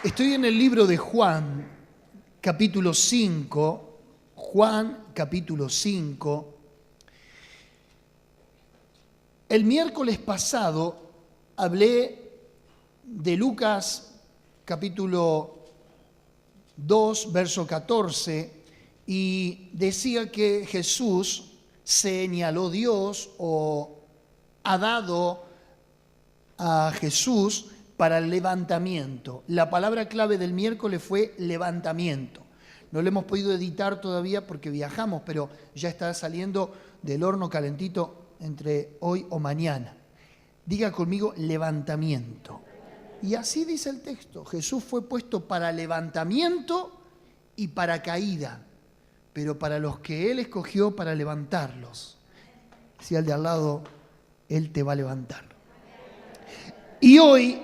Estoy en el libro de Juan, capítulo 5. Juan, capítulo 5. El miércoles pasado hablé de Lucas, capítulo 2, verso 14, y decía que Jesús señaló Dios o ha dado a Jesús para el levantamiento. La palabra clave del miércoles fue levantamiento. No lo hemos podido editar todavía porque viajamos, pero ya está saliendo del horno calentito entre hoy o mañana. Diga conmigo levantamiento. Y así dice el texto. Jesús fue puesto para levantamiento y para caída, pero para los que Él escogió para levantarlos. Si al de al lado, Él te va a levantar. Y hoy,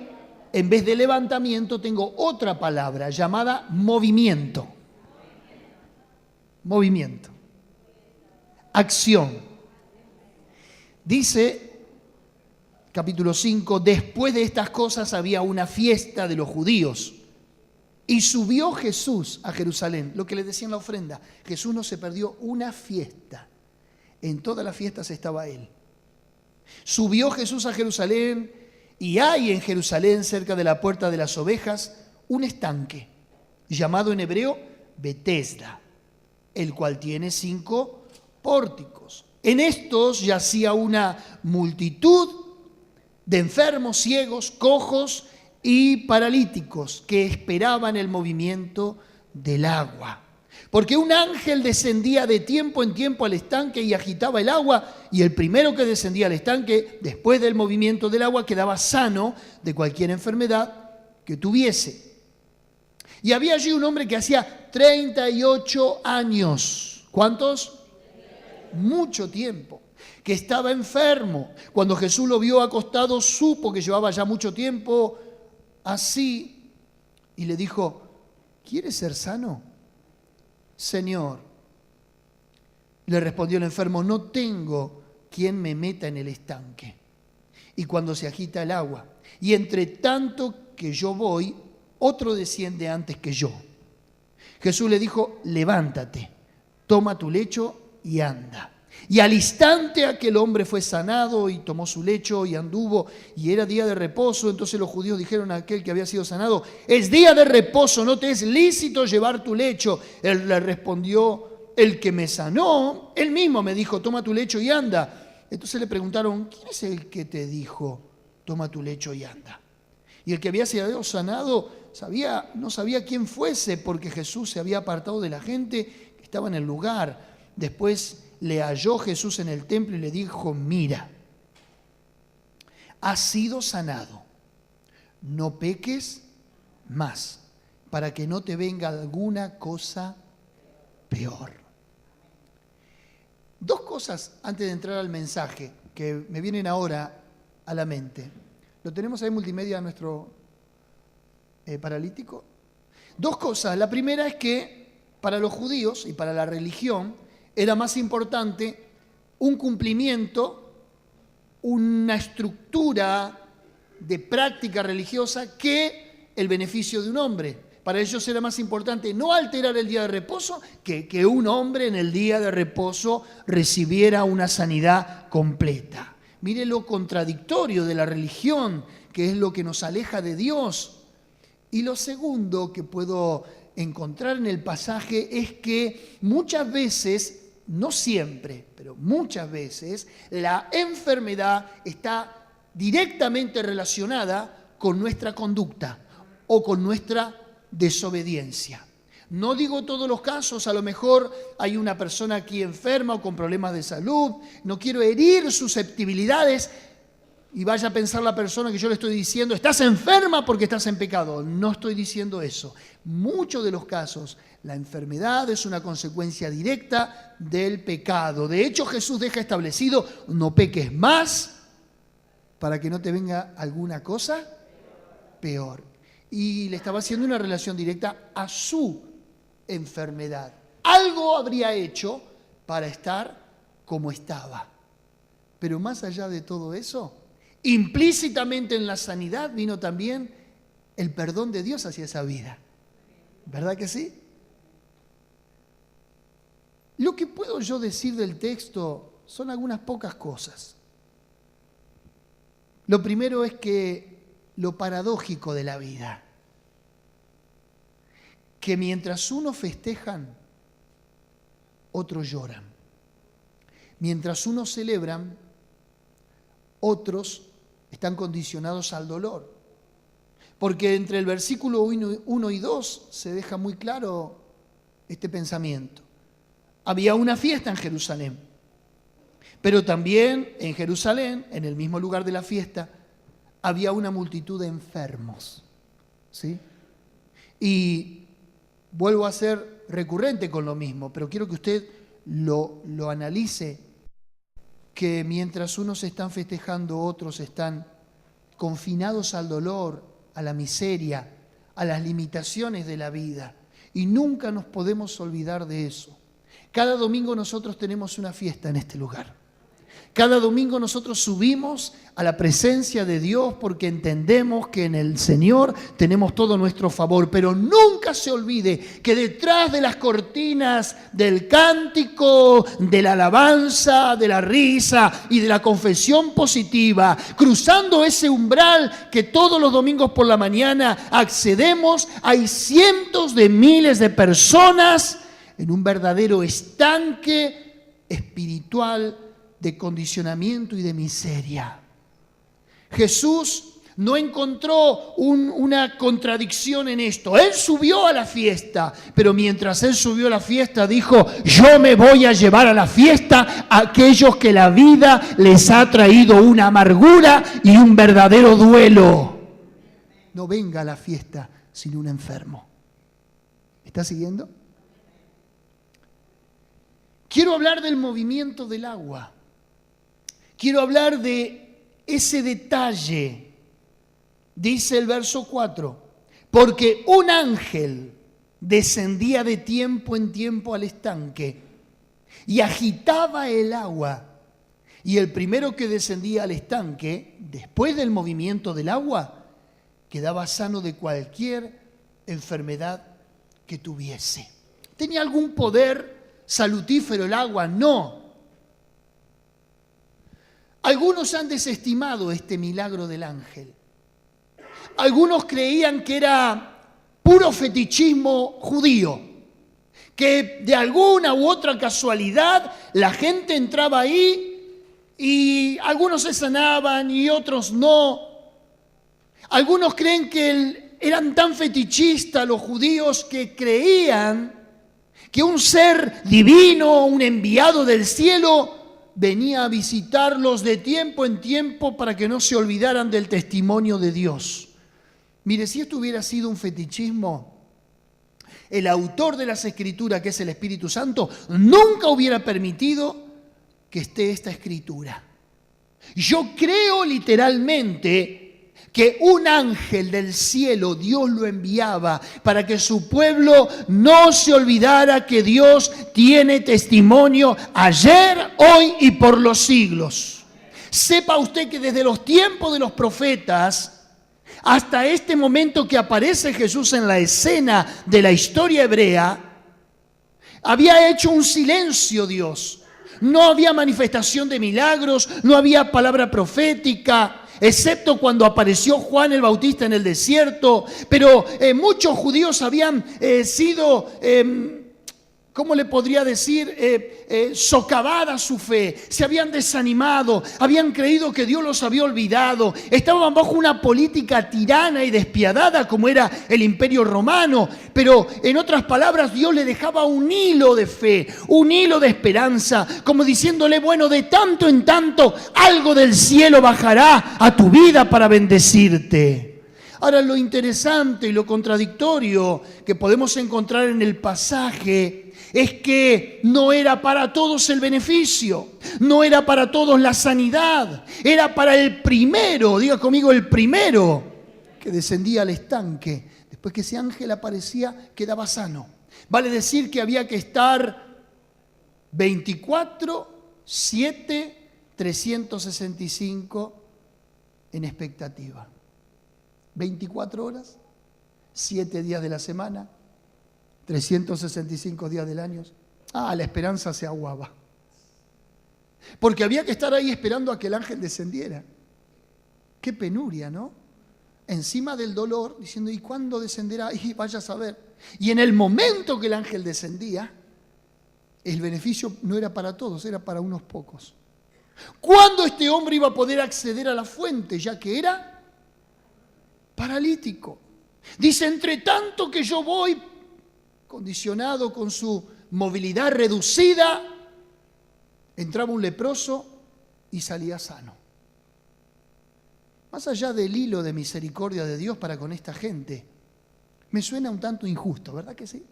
en vez de levantamiento, tengo otra palabra llamada movimiento. Movimiento. Acción. Dice, capítulo 5, después de estas cosas había una fiesta de los judíos. Y subió Jesús a Jerusalén, lo que le decía en la ofrenda. Jesús no se perdió una fiesta. En todas las fiestas estaba Él. Subió Jesús a Jerusalén y hay en Jerusalén, cerca de la puerta de las ovejas, un estanque, llamado en hebreo Betesda, el cual tiene 5 pórticos. En estos yacía una multitud de enfermos, ciegos, cojos y paralíticos que esperaban el movimiento del agua. Porque un ángel descendía de tiempo en tiempo al estanque y agitaba el agua, y el primero que descendía al estanque, después del movimiento del agua, quedaba sano de cualquier enfermedad que tuviese. Y había allí un hombre que hacía 38 años. ¿Cuántos? Mucho tiempo. Que estaba enfermo. Cuando Jesús lo vio acostado, supo que llevaba ya mucho tiempo así y le dijo: ¿quieres ser sano? Señor, le respondió el enfermo, no tengo quien me meta en el estanque. Y cuando se agita el agua, y entre tanto que yo voy, otro desciende antes que yo. Jesús le dijo, levántate, toma tu lecho y anda. Y al instante aquel hombre fue sanado y tomó su lecho y anduvo, y era día de reposo. Entonces los judíos dijeron a aquel que había sido sanado, es día de reposo, no te es lícito llevar tu lecho. Él le respondió, el que me sanó, él mismo me dijo, toma tu lecho y anda. Entonces le preguntaron, ¿quién es el que te dijo, toma tu lecho y anda? Y el que había sido sanado no sabía quién fuese, porque Jesús se había apartado de la gente que estaba en el lugar. Después le halló Jesús en el templo y le dijo, mira, has sido sanado, no peques más, para que no te venga alguna cosa peor. Dos cosas antes de entrar al mensaje que me vienen ahora a la mente. ¿Lo tenemos ahí multimedia nuestro paralítico? Dos cosas. La primera es que para los judíos y para la religión era más importante un cumplimiento, una estructura de práctica religiosa que el beneficio de un hombre. Para ellos era más importante no alterar el día de reposo que un hombre en el día de reposo recibiera una sanidad completa. Mire lo contradictorio de la religión, que es lo que nos aleja de Dios. Y lo segundo que puedo encontrar en el pasaje es que muchas veces, no siempre, pero muchas veces, la enfermedad está directamente relacionada con nuestra conducta o con nuestra desobediencia. No digo todos los casos, a lo mejor hay una persona aquí enferma o con problemas de salud, no quiero herir susceptibilidades y vaya a pensar la persona que yo le estoy diciendo, estás enferma porque estás en pecado. No estoy diciendo eso. Muchos de los casos, la enfermedad es una consecuencia directa del pecado. De hecho, Jesús deja establecido, no peques más para que no te venga alguna cosa peor. Y le estaba haciendo una relación directa a su enfermedad. Algo habría hecho para estar como estaba. Pero más allá de todo eso, implícitamente en la sanidad vino también el perdón de Dios hacia esa vida. ¿Verdad que sí? Lo que puedo yo decir del texto son algunas pocas cosas. Lo primero es que lo paradójico de la vida, que mientras unos festejan, otros lloran. Mientras unos celebran, otros están condicionados al dolor. Porque entre el versículo 1 y 2 se deja muy claro este pensamiento. Había una fiesta en Jerusalén, pero también en Jerusalén, en el mismo lugar de la fiesta, había una multitud de enfermos. ¿Sí? Y vuelvo a ser recurrente con lo mismo, pero quiero que usted lo analice, que mientras unos están festejando, otros están confinados al dolor, a la miseria, a las limitaciones de la vida. Y nunca nos podemos olvidar de eso. Cada domingo nosotros tenemos una fiesta en este lugar. Cada domingo nosotros subimos a la presencia de Dios porque entendemos que en el Señor tenemos todo nuestro favor. Pero nunca se olvide que detrás de las cortinas del cántico, de la alabanza, de la risa y de la confesión positiva, cruzando ese umbral que todos los domingos por la mañana accedemos, hay cientos de miles de personas en un verdadero estanque espiritual de condicionamiento y de miseria. Jesús no encontró una contradicción en esto. Él subió a la fiesta, pero mientras Él subió a la fiesta dijo: yo me voy a llevar a la fiesta a aquellos que la vida les ha traído una amargura y un verdadero duelo. No venga a la fiesta sin un enfermo. ¿Está siguiendo? Quiero hablar del movimiento del agua. Quiero hablar de ese detalle. Dice el verso 4, porque un ángel descendía de tiempo en tiempo al estanque y agitaba el agua. Y el primero que descendía al estanque, después del movimiento del agua, quedaba sano de cualquier enfermedad que tuviese. ¿Tenía algún poder salutífero el agua? No. Algunos han desestimado este milagro del ángel. Algunos creían que era puro fetichismo judío, que de alguna u otra casualidad la gente entraba ahí y algunos se sanaban y otros no. Algunos creen que eran tan fetichistas los judíos que creían que un ser divino, un enviado del cielo, venía a visitarlos de tiempo en tiempo para que no se olvidaran del testimonio de Dios. Mire, si esto hubiera sido un fetichismo, el autor de las Escrituras, que es el Espíritu Santo, nunca hubiera permitido que esté esta Escritura. Yo creo literalmente que un ángel del cielo Dios lo enviaba para que su pueblo no se olvidara que Dios tiene testimonio ayer, hoy y por los siglos. Sepa usted que desde los tiempos de los profetas hasta este momento que aparece Jesús en la escena de la historia hebrea, había hecho un silencio Dios. No había manifestación de milagros, no había palabra profética, excepto cuando apareció Juan el Bautista en el desierto. Pero muchos judíos habían sido, ¿cómo le podría decir? Socavada su fe, se habían desanimado, habían creído que Dios los había olvidado, estaban bajo una política tirana y despiadada como era el Imperio Romano. Pero en otras palabras, Dios le dejaba un hilo de fe, un hilo de esperanza, como diciéndole: bueno, de tanto en tanto algo del cielo bajará a tu vida para bendecirte. Ahora, lo interesante y lo contradictorio que podemos encontrar en el pasaje es que no era para todos el beneficio, no era para todos la sanidad, era para el primero, diga conmigo, el primero que descendía al estanque. Después que ese ángel aparecía, quedaba sano. Vale decir que había que estar 24/7, 365 en expectativa. 24 horas, 7 días de la semana, 365 días del año. La esperanza se aguaba. Porque había que estar ahí esperando a que el ángel descendiera. Qué penuria, ¿no? Encima del dolor, diciendo, ¿y cuándo descenderá? Y vaya a saber. Y en el momento que el ángel descendía, el beneficio no era para todos, era para unos pocos. ¿Cuándo este hombre iba a poder acceder a la fuente, ya que era paralítico? Dice, entre tanto que yo voy, condicionado con su movilidad reducida, entraba un leproso y salía sano. Más allá del hilo de misericordia de Dios para con esta gente, me suena un tanto injusto, ¿verdad que sí?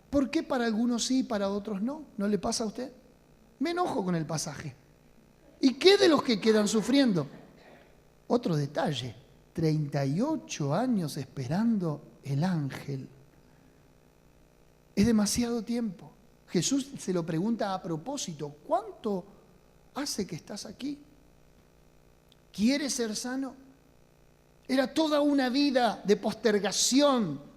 ¿Por qué para algunos sí y para otros no? ¿No le pasa a usted? Me enojo con el pasaje. ¿Y qué de los que quedan sufriendo? Otro detalle, 38 años esperando el ángel. Es demasiado tiempo. Jesús se lo pregunta a propósito, ¿cuánto hace que estás aquí? ¿Quieres ser sano? Era toda una vida de postergación.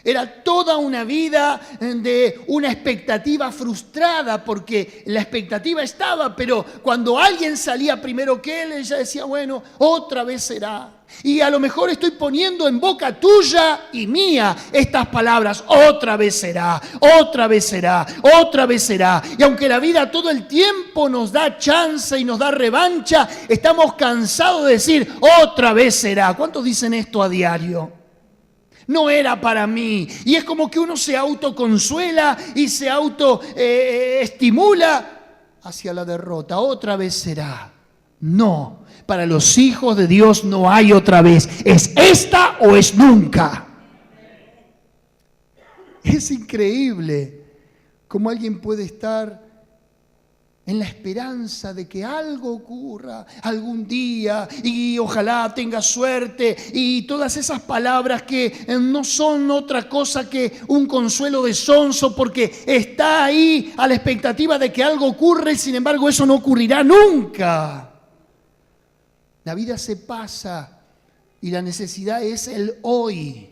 Era toda una vida de una expectativa frustrada, porque la expectativa estaba, pero cuando alguien salía primero que él, ella decía, bueno, otra vez será. Y a lo mejor estoy poniendo en boca tuya y mía estas palabras, otra vez será, otra vez será, otra vez será. Y aunque la vida todo el tiempo nos da chance y nos da revancha, estamos cansados de decir, otra vez será. ¿Cuántos dicen esto a diario? No era para mí. Y es como que uno se autoconsuela y se autoestimula hacia la derrota. Otra vez será. No, para los hijos de Dios no hay otra vez. Es esta o es nunca. Es increíble cómo alguien puede estar en la esperanza de que algo ocurra algún día y ojalá tenga suerte, y todas esas palabras que no son otra cosa que un consuelo de sonso, porque está ahí a la expectativa de que algo ocurra y sin embargo eso no ocurrirá nunca. La vida se pasa y la necesidad es el hoy.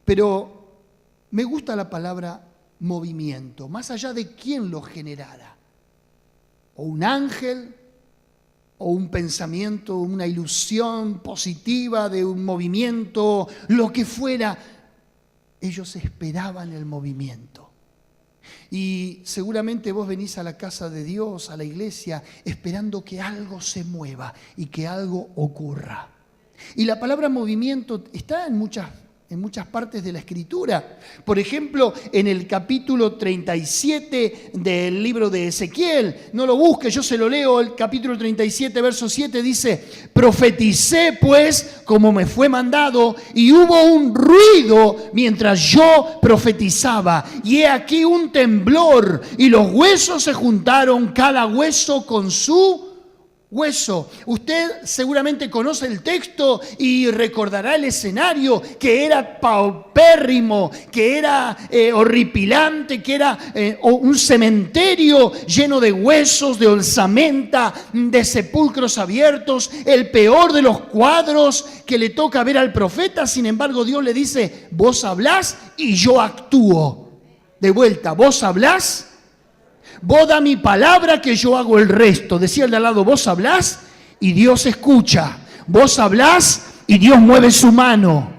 Pero me gusta la palabra movimiento, más allá de quién lo generara, o un ángel, o un pensamiento, una ilusión positiva de un movimiento, lo que fuera, ellos esperaban el movimiento. Y seguramente vos venís a la casa de Dios, a la iglesia, esperando que algo se mueva y que algo ocurra. Y la palabra movimiento está en muchas partes de la Escritura. Por ejemplo, en el capítulo 37 del libro de Ezequiel, no lo busque, yo se lo leo, el capítulo 37, verso 7 dice, profeticé pues como me fue mandado, y hubo un ruido mientras yo profetizaba, y he aquí un temblor, y los huesos se juntaron, cada hueso con su hueso. Usted seguramente conoce el texto y recordará el escenario, que era paupérrimo, que era horripilante, que era un cementerio lleno de huesos, de osamenta, de sepulcros abiertos, el peor de los cuadros que le toca ver al profeta. Sin embargo, Dios le dice, vos hablás y yo actúo. De vuelta, vos hablás, vos da mi palabra que yo hago el resto. Decía el de al lado, vos hablás y Dios escucha. Vos hablás y Dios mueve su mano.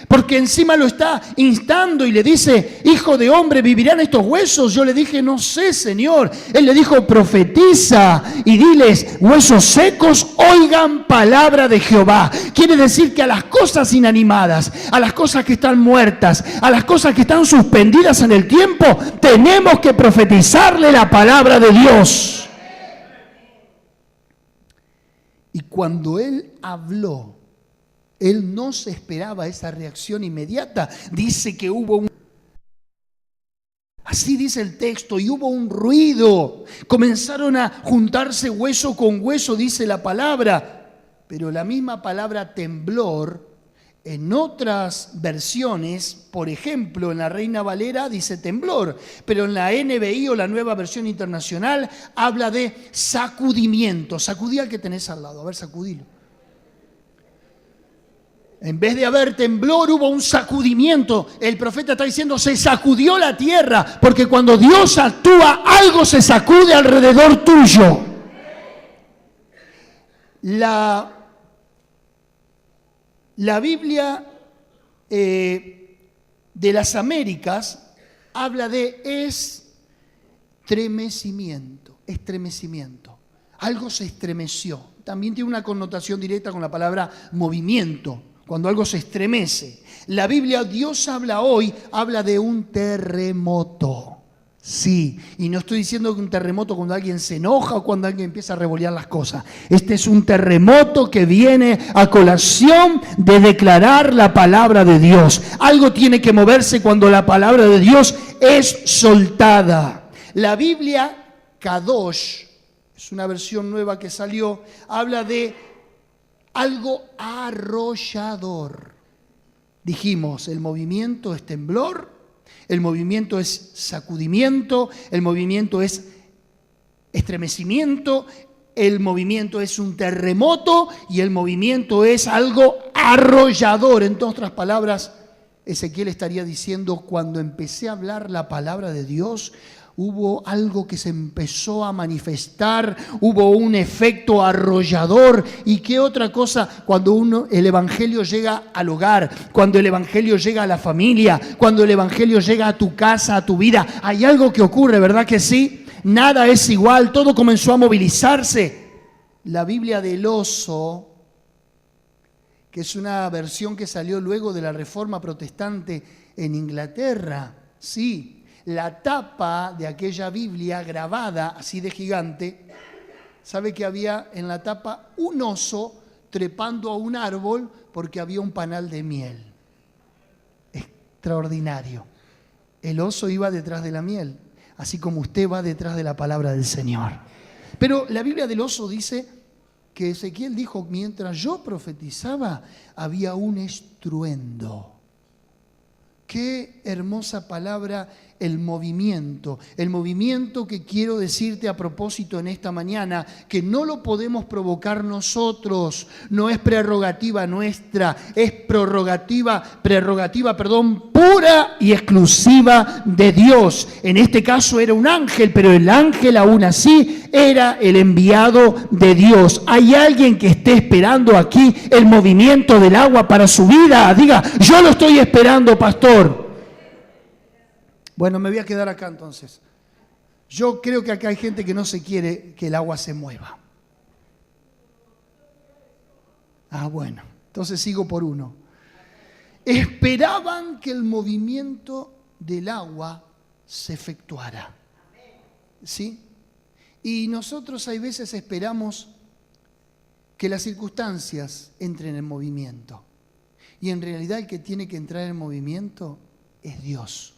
Porque encima lo está instando y le dice, hijo de hombre, ¿vivirán estos huesos? Yo le dije, no sé, Señor. Él le dijo, profetiza y diles, huesos secos, oigan palabra de Jehová. Quiere decir que a las cosas inanimadas, a las cosas que están muertas, a las cosas que están suspendidas en el tiempo, tenemos que profetizarle la palabra de Dios. Y cuando él habló, él no se esperaba esa reacción inmediata. Dice que hubo así dice el texto, y hubo un ruido. Comenzaron a juntarse hueso con hueso, dice la palabra. Pero la misma palabra temblor, en otras versiones, por ejemplo, en la Reina Valera dice temblor, pero en la NBI o la Nueva Versión Internacional habla de sacudimiento. Sacudí al que tenés al lado, a ver, sacudilo. En vez de haber temblor, hubo un sacudimiento. El profeta está diciendo, se sacudió la tierra, porque cuando Dios actúa, algo se sacude alrededor tuyo. La Biblia de las Américas habla de estremecimiento. Algo se estremeció. También tiene una connotación directa con la palabra movimiento, cuando algo se estremece. La Biblia, Dios habla de un terremoto. Sí, y no estoy diciendo que un terremoto cuando alguien se enoja o cuando alguien empieza a revolear las cosas. Este es un terremoto que viene a colación de declarar la palabra de Dios. Algo tiene que moverse cuando la palabra de Dios es soltada. La Biblia Kadosh, es una versión nueva que salió, habla de algo arrollador. Dijimos, el movimiento es temblor. El movimiento es sacudimiento, el movimiento es estremecimiento, el movimiento es un terremoto y el movimiento es algo arrollador. En otras palabras, Ezequiel estaría diciendo, cuando empecé a hablar la palabra de Dios, hubo algo que se empezó a manifestar, hubo un efecto arrollador. ¿Y qué otra cosa? Cuando el evangelio llega al hogar, cuando el evangelio llega a la familia, cuando el evangelio llega a tu casa, a tu vida, hay algo que ocurre, ¿verdad que sí? Nada es igual, todo comenzó a movilizarse. La Biblia del oso, que es una versión que salió luego de la Reforma Protestante en Inglaterra, sí. La tapa de aquella Biblia grabada así de gigante, ¿sabe que había en la tapa un oso trepando a un árbol porque había un panal de miel? Extraordinario. El oso iba detrás de la miel, así como usted va detrás de la palabra del Señor. Pero la Biblia del oso dice que Ezequiel dijo, mientras yo profetizaba, había un estruendo. Qué hermosa palabra, el movimiento que quiero decirte a propósito en esta mañana, que no lo podemos provocar nosotros, no es prerrogativa nuestra, es prerrogativa, pura y exclusiva de Dios. En este caso era un ángel, pero el ángel aún así era el enviado de Dios. ¿Hay alguien que esté esperando aquí el movimiento del agua para su vida? Diga, yo lo estoy esperando, pastor. Bueno, me voy a quedar acá entonces. Yo creo que acá hay gente que no se quiere que el agua se mueva. Bueno, entonces sigo por uno. Esperaban que el movimiento del agua se efectuara. ¿Sí? Y nosotros hay veces esperamos que las circunstancias entren en movimiento. Y en realidad el que tiene que entrar en movimiento es Dios.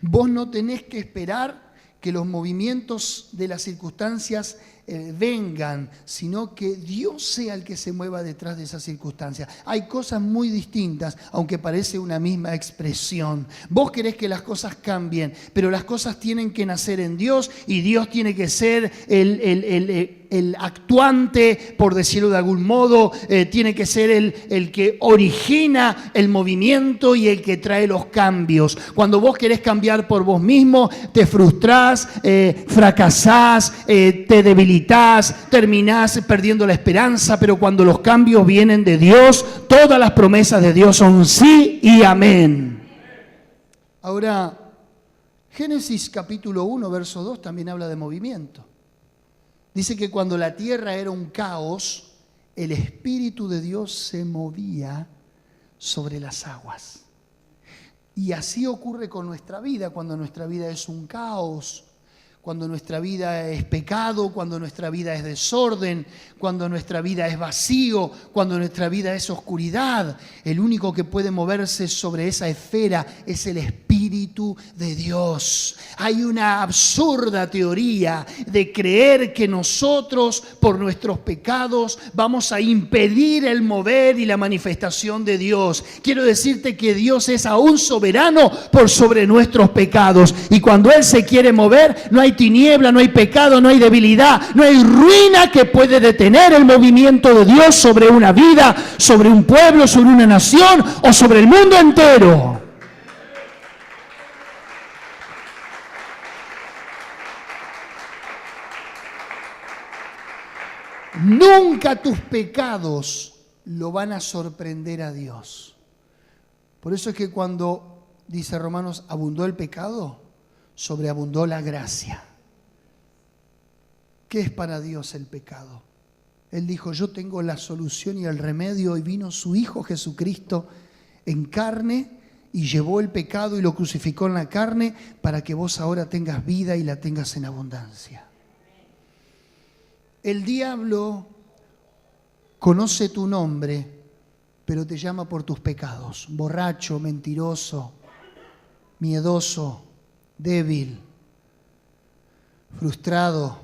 Vos no tenés que esperar que los movimientos de las circunstancias vengan, sino que Dios sea el que se mueva detrás de esas circunstancias. Hay cosas muy distintas, aunque parece una misma expresión. Vos querés que las cosas cambien, pero las cosas tienen que nacer en Dios y Dios tiene que ser el actuante, por decirlo de algún modo, tiene que ser el que origina el movimiento y el que trae los cambios. Cuando vos querés cambiar por vos mismo, te frustrás, fracasás, te debilitas, terminás perdiendo la esperanza, pero cuando los cambios vienen de Dios, todas las promesas de Dios son sí y amén. Ahora, Génesis capítulo 1, verso 2 también habla de movimiento. Dice que cuando la tierra era un caos, el Espíritu de Dios se movía sobre las aguas. Y así ocurre con nuestra vida, cuando nuestra vida es un caos, cuando nuestra vida es pecado, cuando nuestra vida es desorden, cuando nuestra vida es vacío, cuando nuestra vida es oscuridad. El único que puede moverse sobre esa esfera es el Espíritu de Dios. Hay una absurda teoría de creer que nosotros, por nuestros pecados, vamos a impedir el mover y la manifestación de Dios. Quiero decirte que Dios es aún soberano por sobre nuestros pecados. Y cuando Él se quiere mover, no hay hay tiniebla, no hay pecado, no hay debilidad, no hay ruina que puede detener el movimiento de Dios sobre una vida, sobre un pueblo, sobre una nación o sobre el mundo entero. Nunca tus pecados lo van a sorprender a Dios. Por eso es que cuando, dice Romanos, abundó el pecado, sobreabundó la gracia. ¿Qué es para Dios el pecado? Él dijo, yo tengo la solución y el remedio, y vino su Hijo Jesucristo en carne y llevó el pecado y lo crucificó en la carne para que vos ahora tengas vida y la tengas en abundancia. El diablo conoce tu nombre, pero te llama por tus pecados. Borracho, mentiroso, miedoso, débil, frustrado.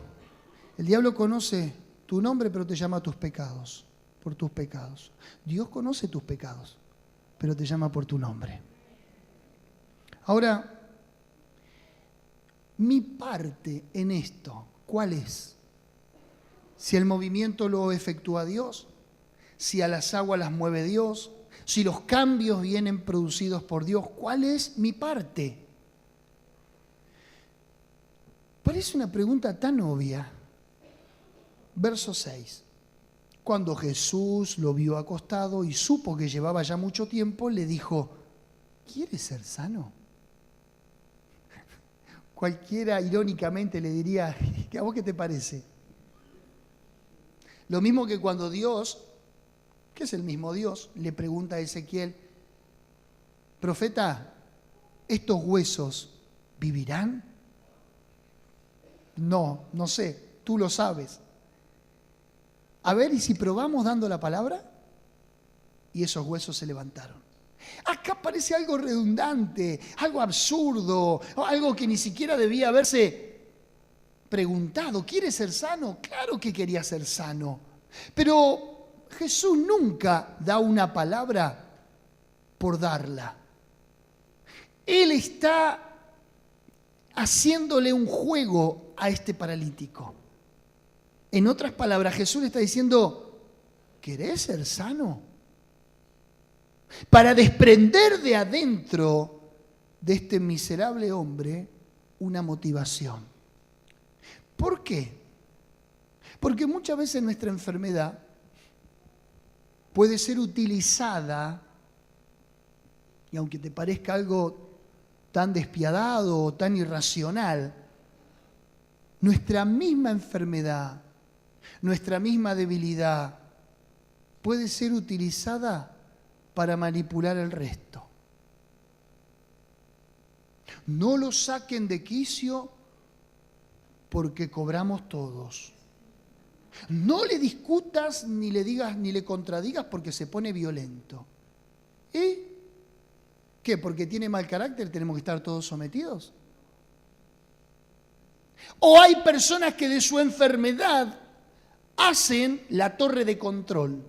El diablo conoce tu nombre, pero te llama tus pecados, por tus pecados. Dios conoce tus pecados, pero te llama por tu nombre. Ahora, mi parte en esto, ¿cuál es? Si el movimiento lo efectúa Dios, si a las aguas las mueve Dios, si los cambios vienen producidos por Dios, ¿cuál es mi parte? Parece una pregunta tan obvia. Verso 6. Cuando Jesús lo vio acostado y supo que llevaba ya mucho tiempo, le dijo, ¿quieres ser sano? Cualquiera irónicamente le diría, ¿a vos qué te parece? Lo mismo que cuando Dios, que es el mismo Dios, le pregunta a Ezequiel, profeta, ¿estos huesos vivirán? No sé, tú lo sabes. A ver, ¿y si probamos dando la palabra? Y esos huesos se levantaron. Acá parece algo redundante, algo absurdo, algo que ni siquiera debía haberse preguntado. ¿Quieres ser sano? Claro que quería ser sano. Pero Jesús nunca da una palabra por darla. Él está haciéndole un juego a este paralítico. En otras palabras, Jesús le está diciendo, ¿querés ser sano? Para desprender de adentro de este miserable hombre una motivación. ¿Por qué? Porque muchas veces nuestra enfermedad puede ser utilizada, y aunque te parezca algo tan despiadado o tan irracional, nuestra misma enfermedad, nuestra misma debilidad puede ser utilizada para manipular el resto. No lo saquen de quicio porque cobramos todos. No le discutas, ni le digas, ni le contradigas porque se pone violento. ¿Y qué? ¿Porque tiene mal carácter tenemos que estar todos sometidos? ¿O hay personas que de su enfermedad hacen la torre de control?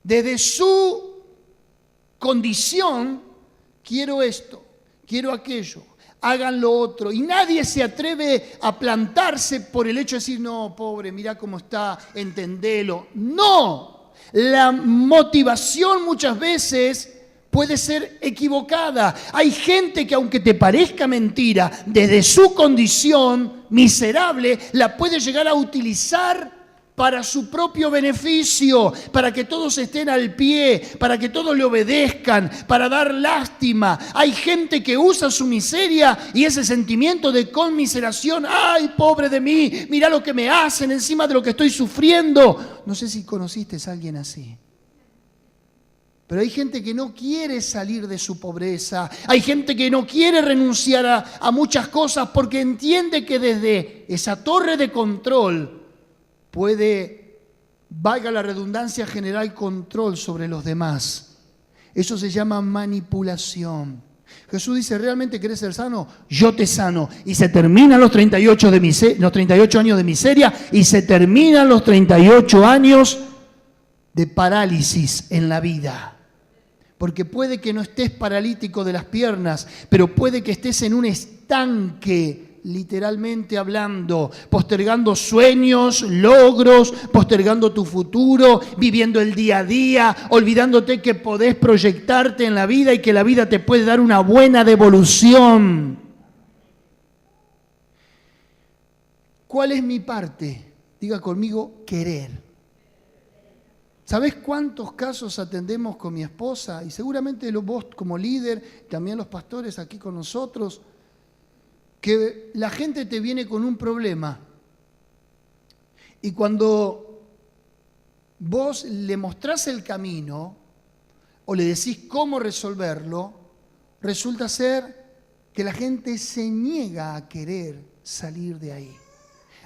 Desde su condición, quiero esto, quiero aquello, hagan lo otro. Y nadie se atreve a plantarse por el hecho de decir, no, pobre, mira cómo está, entendelo. No, la motivación muchas veces puede ser equivocada. Hay gente que aunque te parezca mentira, desde su condición miserable, la puede llegar a utilizar para su propio beneficio, para que todos estén al pie, para que todos le obedezcan, para dar lástima. Hay gente que usa su miseria y ese sentimiento de conmiseración. ¡Ay, pobre de mí! Mirá lo que me hacen encima de lo que estoy sufriendo. No sé si conociste a alguien así. Pero hay gente que no quiere salir de su pobreza. Hay gente que no quiere renunciar a muchas cosas porque entiende que desde esa torre de control puede, valga la redundancia, generar control sobre los demás. Eso se llama manipulación. Jesús dice, ¿realmente querés ser sano? Yo te sano. Y se terminan los 38 años de miseria y se terminan los 38 años de parálisis en la vida. Porque puede que no estés paralítico de las piernas, pero puede que estés en un estanque literalmente hablando, postergando sueños, logros, postergando tu futuro, viviendo el día a día, olvidándote que podés proyectarte en la vida y que la vida te puede dar una buena devolución. ¿Cuál es mi parte? Diga conmigo, querer. ¿Sabés cuántos casos atendemos con mi esposa? Y seguramente vos como líder, también los pastores aquí con nosotros, que la gente te viene con un problema. Y cuando vos le mostrás el camino o le decís cómo resolverlo, resulta ser que la gente se niega a querer salir de ahí.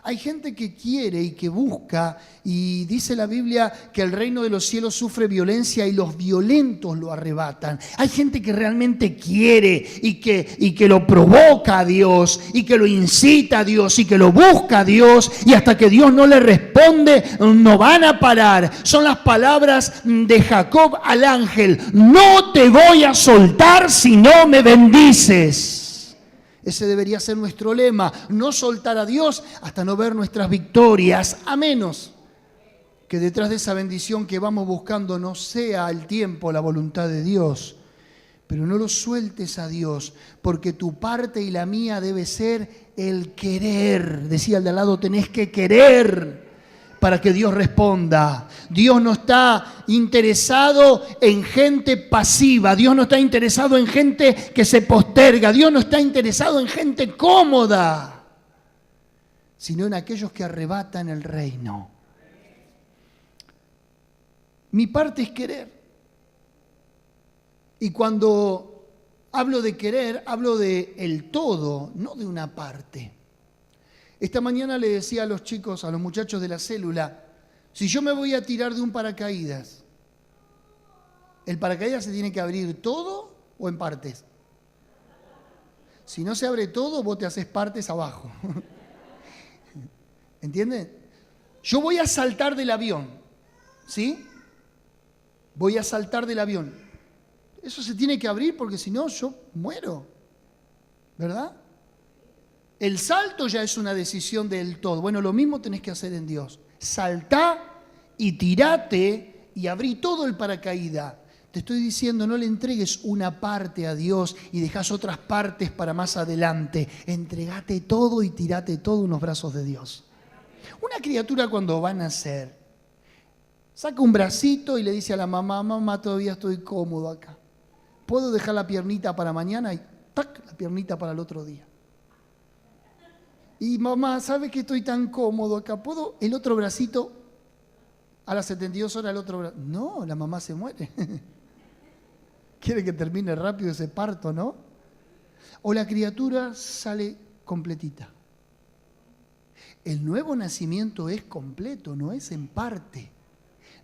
Hay gente que quiere y que busca, y dice la Biblia que el reino de los cielos sufre violencia y los violentos lo arrebatan. Hay gente que realmente quiere y que lo provoca a Dios y que lo incita a Dios y que lo busca a Dios, y hasta que Dios no le responde no van a parar. Son las palabras de Jacob al ángel: no te voy a soltar si no me bendices. Ese debería ser nuestro lema, no soltar a Dios hasta no ver nuestras victorias, a menos que detrás de esa bendición que vamos buscando no sea al tiempo la voluntad de Dios. Pero no lo sueltes a Dios, porque tu parte y la mía debe ser el querer. Decía el de al lado, tenés que querer para que Dios responda. Dios no está interesado en gente pasiva. Dios no está interesado en gente que se posterga. Dios no está interesado en gente cómoda, sino en aquellos que arrebatan el reino. Mi parte es querer. Y cuando hablo de querer, hablo de el todo, no de una parte. Esta mañana le decía a los chicos, a los muchachos de la célula, si yo me voy a tirar de un paracaídas, ¿el paracaídas se tiene que abrir todo o en partes? Si no se abre todo, vos te haces partes abajo. ¿Entienden? Yo voy a saltar del avión, ¿sí? Voy a saltar del avión. Eso se tiene que abrir porque si no yo muero, ¿verdad? El salto ya es una decisión del todo. Bueno, lo mismo tenés que hacer en Dios. Saltá y tirate y abrí todo el paracaídas. Te estoy diciendo, no le entregues una parte a Dios y dejás otras partes para más adelante. Entregate todo y tirate todo en los brazos de Dios. Una criatura cuando va a nacer, saca un bracito y le dice a la mamá, mamá, todavía estoy cómodo acá. ¿Puedo dejar la piernita para mañana? Y ¡tac! La piernita para el otro día. Y mamá, ¿sabe que estoy tan cómodo acá? ¿Puedo el otro bracito? A las 72 horas el otro brazo. No, la mamá se muere. Quiere que termine rápido ese parto, ¿no? O la criatura sale completita. El nuevo nacimiento es completo, no es en parte.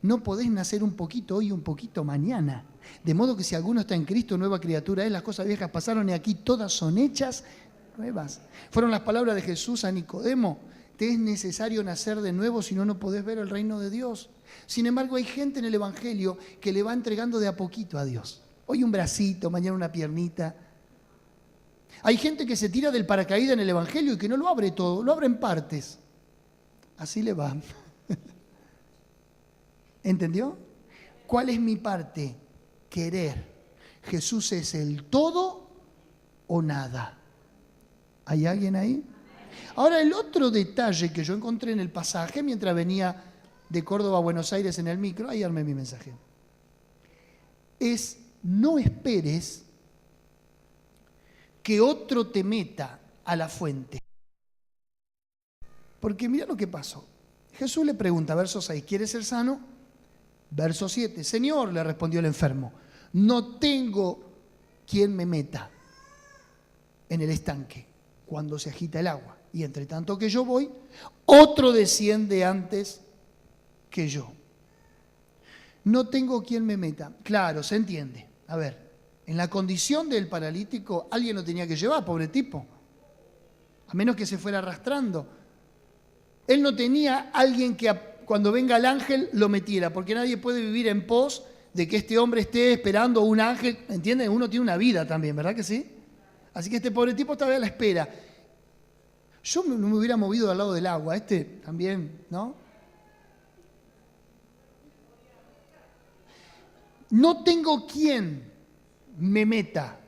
No podés nacer un poquito hoy y un poquito mañana. De modo que si alguno está en Cristo, nueva criatura es, las cosas viejas pasaron y aquí todas son hechas nuevas. Fueron las palabras de Jesús a Nicodemo: te es necesario nacer de nuevo, si no, no podés ver el reino de Dios. Sin embargo, hay gente en el Evangelio que le va entregando de a poquito a Dios. Hoy un bracito, mañana una piernita. Hay gente que se tira del paracaídas en el Evangelio y que no lo abre todo, lo abre en partes. Así le va. ¿Entendió? ¿Cuál es mi parte? Querer. Jesús es el todo o nada. ¿Hay alguien ahí? Ahora, el otro detalle que yo encontré en el pasaje mientras venía de Córdoba a Buenos Aires en el micro, ahí armé mi mensaje, es: no esperes que otro te meta a la fuente. Porque mira lo que pasó. Jesús le pregunta, verso 6, ¿quieres ser sano? Verso 7, Señor, le respondió el enfermo, no tengo quien me meta en el estanque cuando se agita el agua. Y entre tanto que yo voy, otro desciende antes que yo. No tengo quien me meta. Claro, se entiende. A ver, en la condición del paralítico, alguien lo tenía que llevar, pobre tipo. A menos que se fuera arrastrando. Él no tenía alguien que cuando venga el ángel lo metiera, porque nadie puede vivir en pos de que este hombre esté esperando un ángel. ¿Entienden? Uno tiene una vida también, ¿verdad que sí? Así que este pobre tipo estaba a la espera. Yo no me hubiera movido al lado del agua, también, ¿no? No tengo quien me meta.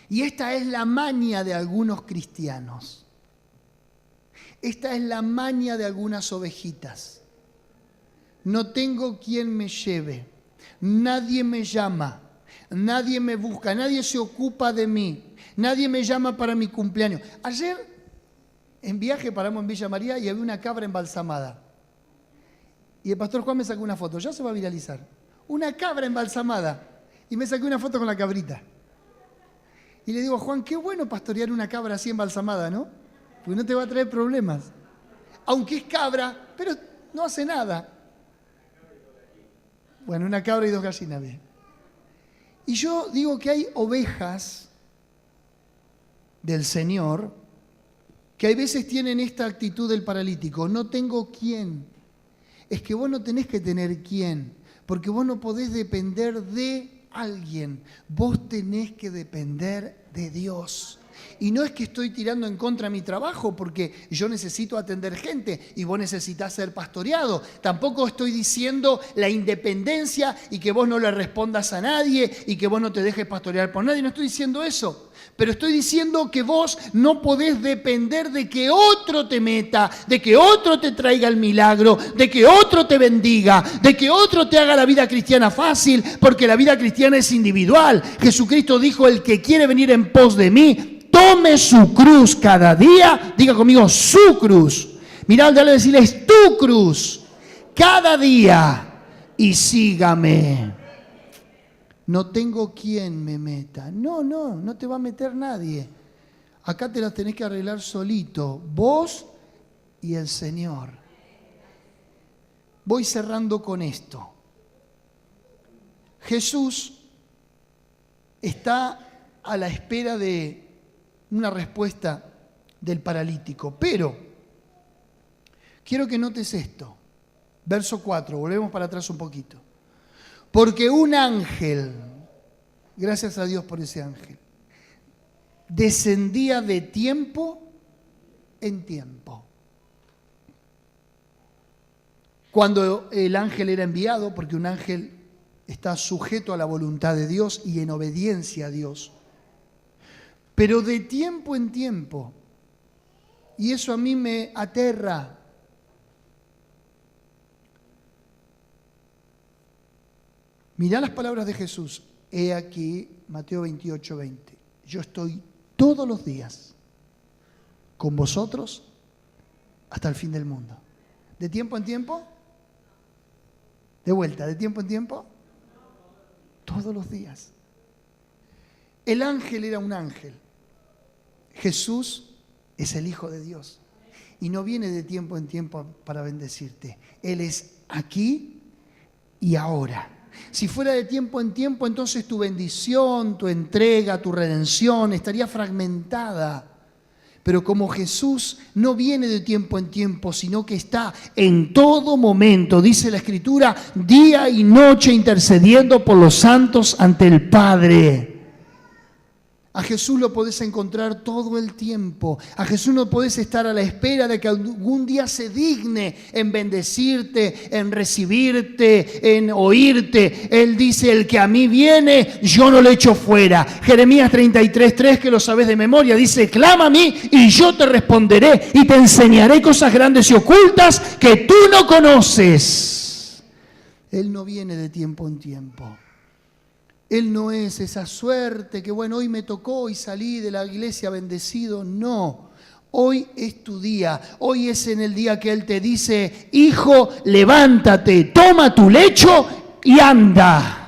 Y esta es la maña de algunos cristianos. Esta es la maña de algunas ovejitas. No tengo quien me lleve. Nadie me llama. Nadie me busca. Nadie se ocupa de mí. Nadie me llama para mi cumpleaños. Ayer, en viaje, paramos en Villa María y había una cabra embalsamada. Y el pastor Juan me sacó una foto. Ya se va a viralizar. Una cabra embalsamada. Y me saqué una foto con la cabrita. Y le digo a Juan, qué bueno pastorear una cabra así embalsamada, ¿no? Porque no te va a traer problemas. Aunque es cabra, pero no hace nada. Bueno, una cabra y 2 gallinas, bien. Y yo digo que hay ovejas del Señor que hay veces tienen esta actitud del paralítico. No tengo quién. Es que vos no tenés que tener quién, porque vos no podés depender de alguien. Vos tenés que depender de Dios. Y no es que estoy tirando en contra de mi trabajo porque yo necesito atender gente y vos necesitás ser pastoreado. Tampoco estoy diciendo la independencia y que vos no le respondas a nadie y que vos no te dejes pastorear por nadie. No estoy diciendo eso. Pero estoy diciendo que vos no podés depender de que otro te meta, de que otro te traiga el milagro, de que otro te bendiga, de que otro te haga la vida cristiana fácil, porque la vida cristiana es individual. Jesucristo dijo, el que quiere venir en pos de mí, tome su cruz cada día. Diga conmigo, su cruz. Mirá al de al lado y decirle, es tu cruz, cada día, y sígame. No tengo quien me meta. No te va a meter nadie. Acá te las tenés que arreglar solito, vos y el Señor. Voy cerrando con esto. Jesús está a la espera de una respuesta del paralítico, pero quiero que notes esto. Verso 4, volvemos para atrás un poquito. Porque un ángel, gracias a Dios por ese ángel, descendía de tiempo en tiempo. Cuando el ángel era enviado, porque un ángel está sujeto a la voluntad de Dios y en obediencia a Dios, pero de tiempo en tiempo, y eso a mí me aterra. Mirá las palabras de Jesús. He aquí, Mateo 28, 20. Yo estoy todos los días con vosotros hasta el fin del mundo. ¿De tiempo en tiempo? De vuelta, ¿de tiempo en tiempo? Todos los días. El ángel era un ángel. Jesús es el Hijo de Dios. Y no viene de tiempo en tiempo para bendecirte. Él es aquí y ahora. Si fuera de tiempo en tiempo, entonces tu bendición, tu entrega, tu redención estaría fragmentada. Pero como Jesús no viene de tiempo en tiempo, sino que está en todo momento, dice la Escritura, día y noche intercediendo por los santos ante el Padre. A Jesús lo podés encontrar todo el tiempo. A Jesús no podés estar a la espera de que algún día se digne en bendecirte, en recibirte, en oírte. Él dice, el que a mí viene, yo no lo echo fuera. Jeremías 33:3, que lo sabés de memoria, dice, clama a mí y yo te responderé y te enseñaré cosas grandes y ocultas que tú no conoces. Él no viene de tiempo en tiempo. Él no es esa suerte que, bueno, hoy me tocó y salí de la iglesia bendecido. No, hoy es tu día. Hoy es en el día que Él te dice, hijo, levántate, toma tu lecho y anda.